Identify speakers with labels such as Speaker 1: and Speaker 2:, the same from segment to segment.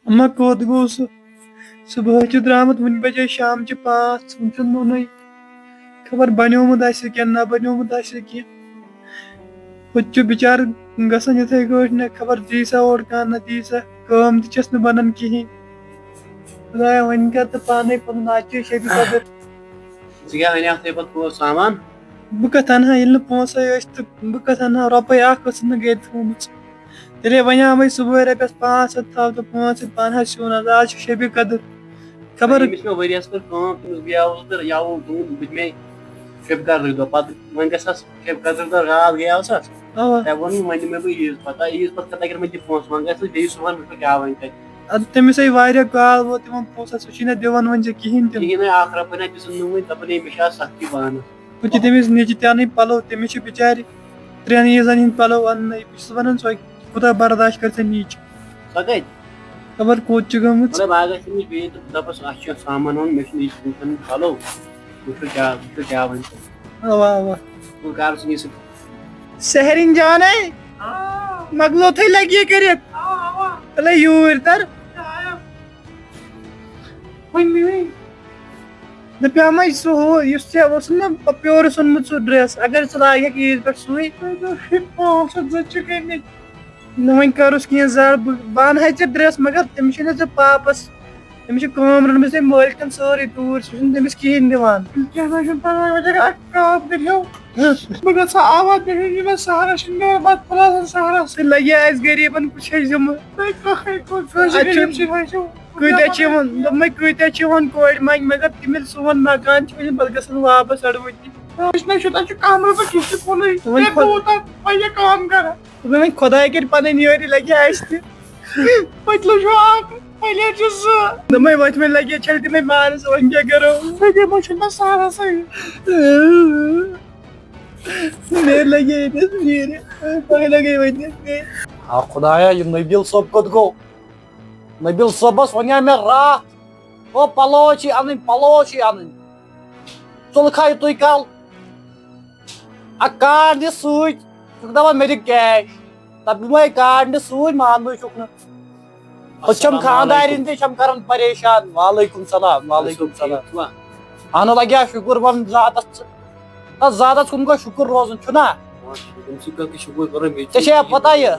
Speaker 1: اما کوت گو سہ صبح درامت ون بجے شام 5 ون خبر بنیومت آسہ کینہ نہ بنیومت آسہ کی ہوت بچار گژھان یتھے گٲٹھۍ نہ خبر دی سا اور کانٛہہ نہ دی سا کٲم تہِ چھس نہٕ بنان کہیٖنۍ خدایا وۄنۍ کر تہٕ پانے پنُن آز چھِ شبِ قدر بہٕ کتھ انہا ییٚلہِ نہٕ پونٛسے ٲسۍ تہٕ بہٕ کتھ انہا رۄپے اکھ ٲسٕکھ نہٕ گرِ تھٲومٕژ تیٚلے وَنیٛامَے صُبحٲے رۄپیَس 500 تھاو تہٕ 500 پانہٕ سیُن حظ آز چھِ شبِ قدر خبر
Speaker 2: ؤریَس کٔر کٲم تٔمِس گیاوُس تہٕ یَوٕ بہٕ مے شب قدرٕکۍ دۄہ پَتہٕ وۄنۍ گژھس شب قدرٕکۍ دۄہ راتھ گیاوسَس
Speaker 1: اوا
Speaker 2: تۄہہِ ووٚنوٕ وۄنۍ دِمے بہٕ عیٖذ پَتہٕ عیٖذ پَتہٕ کَتہِ اگر مےٚ دِ پونٛسہٕ وۄنۍ گژھِ بیٚیہِ صُبحن وٕچھو کیٛاہ وَنہِ تَتہِ
Speaker 1: اَدٕ تٔمِس ہے واریاہ کال ووت تِمن پونٛسَس سُہ چھی نہٕ دِوان وۄنۍ ژےٚ کِہیٖنۍ تہِ
Speaker 2: کِہیٖنۍ نہٕ اکھ رۄپَے نہ دِژٕن نہٕ وٕنہِ دَپان ہے مےٚ چھِ آز سختی پانَس
Speaker 1: ہُہ چھِ تٔمِس نِچہِ تہِ اَنٕنۍ پَلو تٔمِس چھِ بِچارِ 3 عیٖذن ہِنٛدۍ پَلو اَننَے بہٕ چھُس وَنان سۄ کوٗتاہ برداش کَرِ سۄ نِچ
Speaker 2: سۄ کَتہِ
Speaker 1: خبر کوٚت چھِ گٔمٕژ
Speaker 2: مطلب اگر تٔمِس بیٚیہِ تہٕ دَپَس اَسہِ چھُ سامان اوٚن مےٚ چھُ نِچ اَنٕنۍ پَلو وٕچھو کیٛاہ وَنہِ
Speaker 1: اوا اوا
Speaker 2: بہٕ کَرٕ ژٕ نِس
Speaker 1: سہرِن جانے مۄکلو تھَے لگہِ یہِ کٔرِتھ تَلے یوٗرۍ تَر دَپیٛامَے سُہ ہُہ یُس ژےٚ اوسُے نہ پیورُس اوٚنمُت سُہ ڈرٛٮ۪س اگر ژٕ لاگکھ عیٖذ پٮ۪ٹھ سُے 500 چھِ گٔمٕتۍ نہ وۄنۍ کَرُس کینٛہہ زارٕ بہٕ اَنہَے ژےٚ ڈرٛٮ۪س مگر تٔمِس چھُے نہ ژےٚ پاپَس تٔمِس چھِ کٲم رٔٹمٕژ تٔمۍ مٲلکَن سٲرٕے توٗرۍ سُہ چھُنہٕ تٔمِس کِہیٖنۍ دِوان کینٛہہ نہ چھُنہٕ پَرواے وۄنۍ اگر اکھ کٲم کٔرِو بہٕ گژھٕ ہا آباد مےٚ چھُ سہرَس چھُنہٕ مےٚ پَتہٕ پھٕلاسَن سہرَس سُہ لَگہِ ہا اَسہِ غریٖبَن کُچھے ذِمہٕ کۭتیاہ چھِ یِوان دوٚپمَے کۭتیاہ چھِ یِوان کورِ منٛگہِ مگر تِم ییٚلہِ سون مکان چھِ وٕنہِ پَتہٕ گژھن واپَس اَڑوٕتی وۄنۍ خۄداے کَرِ پَنٕنۍ یٲری لَگہِ ہا اَسہِ تہِ دوٚپمَے وۄتھِ وۄنۍ لَگہِ ہا چھَلہِ تِمَے مارَس وۄنۍ کیٛاہ کَرو مےٚ لَگہِ ہا ییٚتٮ۪س نیرِ تۄہہِ لَگے وۄنۍ
Speaker 3: خۄدایا یہِ نبیٖل صٲب کوٚت گوٚو نبیٖل صٲبَس وَنیٛاے مےٚ راتھ او پَلو چھِ اَنٕنۍ ژٕ کھا یُتُے کال اکھ کارڈ دِ سۭتۍ چھُکھ دَپان مےٚ دِ کیش دَپمَے کارڈ دِ سۭتۍ ماننٕے چھُکھ نہٕ ہُہ چھَم خاندارٮ۪ن تہِ چھَم کَران پریشان وعلیکُم سلام اَہنُو لَگیا شُکُر وَن ذاتَس تَتھ ذاتَس کُن گوٚو شُکُر روزُن چھُنا ژےٚ چھے پَتہ یہِ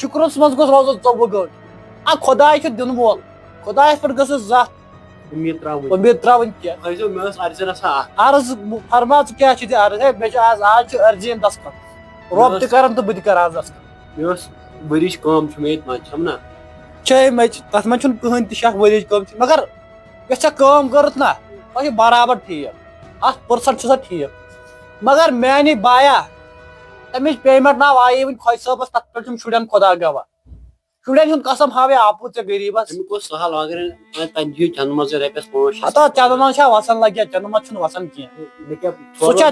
Speaker 3: شُکرَس منٛز گوٚژھ روزُن 24 گٲنٛٹہٕ خۄداے چھُ دِنہٕ وول خۄدایَس پٮ۪ٹھ گٔژھٕس زانٛہہ اُمید ترٛاوٕنۍ کینٛہہ عرض فرما ژٕ کیٛاہ چھُے ژےٚ عرض ہے مےٚ چھُ آز چھُ أرجیٖن دَسخت رۄب تہِ کَران تہٕ بہٕ تہِ کَرٕ آز دَسخت چھے مےٚ تَتھ منٛز چھُنہٕ کٕہٕنۍ تہِ شک ؤریِچ کٲم چھِ مگر یۄس ژےٚ کٲم کٔرٕتھ نہ سۄ چھِ برابر ٹھیٖک 100% چھِ سۄ ٹھیٖک مگر میٛانے بایا تَمِچ پیمٮ۪نٛٹ نہ آیی وٕنہِ خۄجہِ صٲبَس تَتھ پٮ۪ٹھ چھُم شُرٮ۪ن خۄدا گواہ شُرٮ۪ن ہُنٛد قسم ہاوے آپُز ژےٚ غریٖبَس ہتا چندٕ منٛز چھا وَسان لگیا چندٕ منٛز چھُنہٕ وَسان کینٛہہ سُہ چھا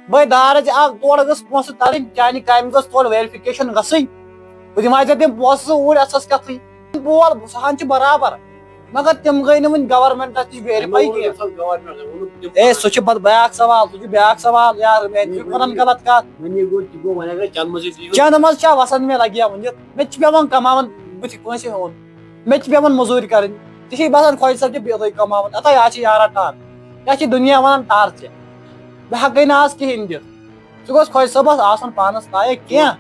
Speaker 3: بٲے دارٕچ تورٕ گٔژھ پونٛسہٕ تَرٕنۍ چانہِ کامہِ گٔژھ تورٕ ویرِفِکیشن گژھٕنۍ بہٕ دِمہٕ ہا ژےٚ تِم پونٛسہٕ اوٗرۍ اَسَس کَتھٕے بول سُہ ہن چھِ برابر مگر تِم گٔے نہٕ وٕنہِ گورمینٹَس نِش ویرِفاے کینٛہہ اے سُہ چھُ پَتہٕ بیٛاکھ سوال یارٕ میٛانہِ چھُکھ وَنان غلط کَتھ چندٕ منٛز چھا وَسان مےٚ لگیا ؤنِتھ مےٚ تہِ چھِ پیٚوان کَماوُن بٕتھِ کٲنٛسہِ ہیوٚن مےٚ تہِ چھِ پیٚوان موٚزوٗرۍ کَرٕنۍ ژےٚ چھے باسان خۄجہِ صٲب چھِ بیٚیہِ کَماوان اَتا یا چھِ یارا ٹار یا چھِ دُنیا وَنان ٹار ژےٚ بہٕ ہٮ۪کَے نہٕ آز کِہیٖنۍ دِتھ ژٕ گوٚژھ خۄجہِ صٲبَس آسُن پانَس لایق کینٛہہ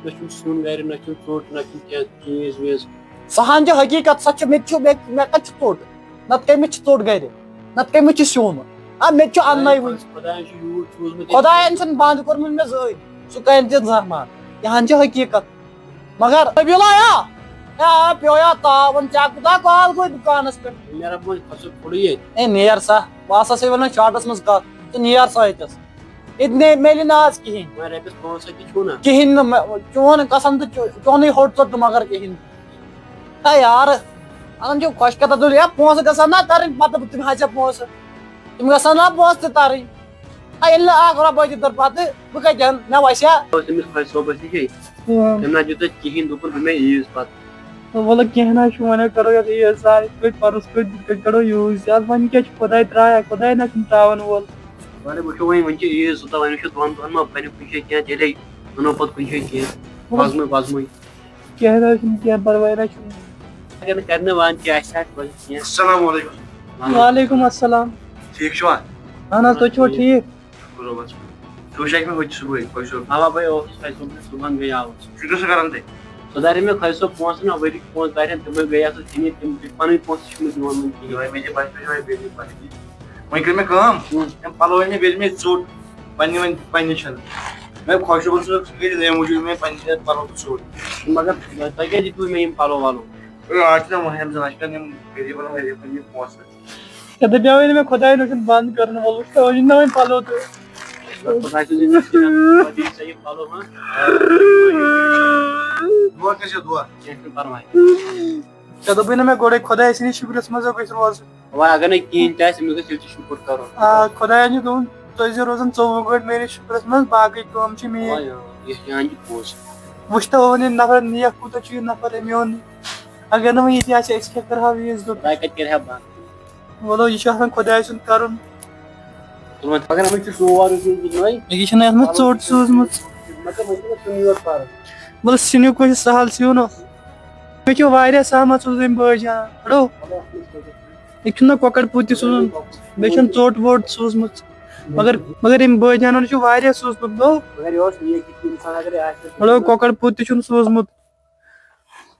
Speaker 3: سۄ ہن چھِ حقیٖقت سۄ چھِ مےٚ کَتہِ چھُ ژوٚٹ نَتہٕ کٔمِس چھِ ژوٚٹ گرِ نَتہٕ کٔمِس چھُ سیُن مےٚ تہِ چھُ اَننَے وٕنہِ خۄدایَن چھُنہٕ بنٛد کوٚرمُت مےٚ زٕہٕنۍ سُہ کَرِ تہِ زانٛہہ مان یہِ ہن چھِ حقیٖقت مگر نبیٖلا پیویا تاوُن ژےٚ کوٗتاہ کال گوٚو دُکانَس پٮ۪ٹھ اے نیر سا بہٕ ہسا چھُسے وَنان شاٹَس منٛز کَتھ ژٕ نیر سا ییٚتٮ۪س ییٚتہِ میلہِ نہٕ آز کِہیٖنۍ نہٕ چون قسم تہٕ چونُے ہوٚٹ ژوٚٹ نہٕ مگر کِہیٖنۍ ہے یارٕ اَنان چھُ خۄش کَتھ ہے پونٛسہٕ گژھن نا تَرٕنۍ پَتہٕ بہٕ دِمہٕ ہا ژےٚ پونٛسہٕ تِم گژھن نا پونٛسہٕ تہِ تَرٕنۍ ییٚلہِ نہٕ اکھ رۄپَے تہِ تٔر پَتہٕ بہٕ کَتہِ اَنہٕ مےٚ وَسیا
Speaker 1: وَلہٕ کینٛہہ نہ چھُ وۄنۍ کَرو یَتھ عیٖذ سار یِتھ پٲٹھۍ پَرُس کٔرۍ کَڑو یوٗز اَدٕ وۄنۍ کیٛاہ چھُ خۄداے ترٛایا خۄداے نہ چھُنہٕ ترٛاوَن وول کینٛہہ نہ چھُنہٕ کینٛہہ پَرواے نہ چھُنہٕ
Speaker 2: اگر کرنے وان کیا آسہِ کینٛہہ
Speaker 4: السلام علیکم
Speaker 1: وعلیکم السلام
Speaker 4: ٹھیک چھوا
Speaker 1: اہن حظ تُہۍ چھِوا ٹھیٖک
Speaker 4: رۄبس تُہۍ وٕچھکھ مےٚ ہوٚتہِ صُبحٲے خۄش صٲب
Speaker 2: اوا بھائی اوسُس خۄش صٲب صُبحن گٔے آوُس
Speaker 4: ژٕ کیٛاہ چھُکھ کران تہِ
Speaker 2: سُہ دارے مےٚ خۄش صٲب پونٛسہٕ نا ؤرِیِکۍ پونٛسہٕ دارٮ۪ن تِمے گٔیے سُہ ژھٕنِتھ تِم پنٕنۍ پونٛسہٕ چھِ مےٚ دِوان وۄنۍ کِہیٖنۍ
Speaker 4: یِہوے مےٚ دِ بچپن یِہوے بیٚیہِ دِ پنٕنۍ وۄنۍ کٔر مےٚ کٲم أمۍ پلو أنۍ مےٚ بیٚیہِ مےٚ ژوٚٹ پننہِ وۄنۍ پننہِ چھنہٕ مےٚ خۄش صٲبن سُہ گٔے تَمہِ موٗجوٗب مےٚ پننہِ پلو تہٕ ژوٚٹ
Speaker 2: مگر تۄہہِ کیٛازِ دِتوٕ مےٚ یِم پلو وَلو
Speaker 4: آز چھُنہ وۄنۍ زن اَسہِ چھِ یِم غریٖبن واریاہ پننہِ پونٛسہٕ
Speaker 1: ژےٚ دَپیاوٕے نہٕ مےٚ خۄداے نوٗشن بنٛد کرنہٕ وول وٕچھ أنۍ نہٕ وۄنۍ پَلو تہٕ
Speaker 2: خۄداے سٕنٛز عزت دِی ژےٚ یِم پلو ہاں
Speaker 4: دُعا کٔرۍ زیو دُعا
Speaker 2: کینٛہہ چھُنہٕ پرواے
Speaker 1: ژےٚ دوٚپُے نہ مےٚ گۄڈَے خۄداے سٕنٛدِس شُکرَس منٛز گژھِ روزُن
Speaker 2: وۄنۍ اگر نہٕ کِہیٖنۍ تہِ آسہِ أمِس گژھِ تیٚلہِ تہِ شُکُر کَرُن
Speaker 1: آ خۄدایَن چھُ دوٚپُن تُہۍ ٲسۍزیو روزان 24 گٲنٛٹہٕ میٲنِس شُکرَس منٛز باقٕے کٲم چھِ میٲنۍ
Speaker 2: یہِ چھِ چانہِ پوٚز
Speaker 1: وٕچھ تو وۄنۍ یہِ نفر نیکھ کوٗتاہ چھُ یہِ نفر أمۍ اوٚن اگر نہٕ وۄنۍ یہِ تہِ آسہِ أسۍ کیٛاہ کَرٕہاو ییٖژ دۄہ
Speaker 2: خۄداے کَتہِ کَرِ ہا بنٛد
Speaker 1: وَلو یہِ چھُ آسان خۄداے سُنٛد کَرُن
Speaker 2: اگر وۄنۍ ژٕ سور گِنٛدنٲے
Speaker 1: یہِ چھِنہٕ یَتھ منٛز ژوٚٹ سوٗزمٕژ
Speaker 2: مطلب وۄنۍ چھُنہ سُنٛد یوت پَرُن
Speaker 1: وَلہٕ سِنیُک وۄنۍ چھُ سہل سیُن مےٚ چھُ واریاہ سامان سوٗز أمۍ بٲے جان ہڑو یہِ چھُنہ کۄکر پوٗت تہِ سوٗزُن بیٚیہِ چھُنہٕ ژوٚٹ ووٚٹ سوٗزمٕژ مگر أمۍ بٲے جانن چھُ واریاہ سوٗزمُت گوٚو
Speaker 2: مگر یہِ اوس نیک اِنسان اگرے آسہِ
Speaker 1: ہڑو کۄکر پوٗت تہِ چھُنہٕ سوٗزمُت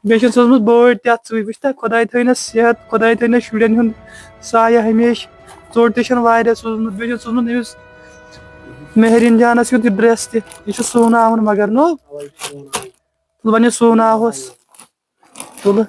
Speaker 1: بیٚیہِ چھُنہٕ سوٗزمُت بٲٹۍ تہِ اَتھ سۭتۍ وٕچھ تہ خۄداے تھٲینَس صحت خۄداے تھٲینَس شُرٮ۪ن ہُنٛد سایہِ ہمیشہِ ژوٚٹ تہِ چھَنہٕ واریاہ سوٗزمُت بیٚیہِ چھُنہٕ سوٗزمُت أمِس مہریٖن جانَس کیُتھ یہِ ڈرٛٮ۪س تہِ یہِ چھُ سُوناوُن مگر نو تُل وۄنۍ یہِ سُوناوہوس تُلہٕ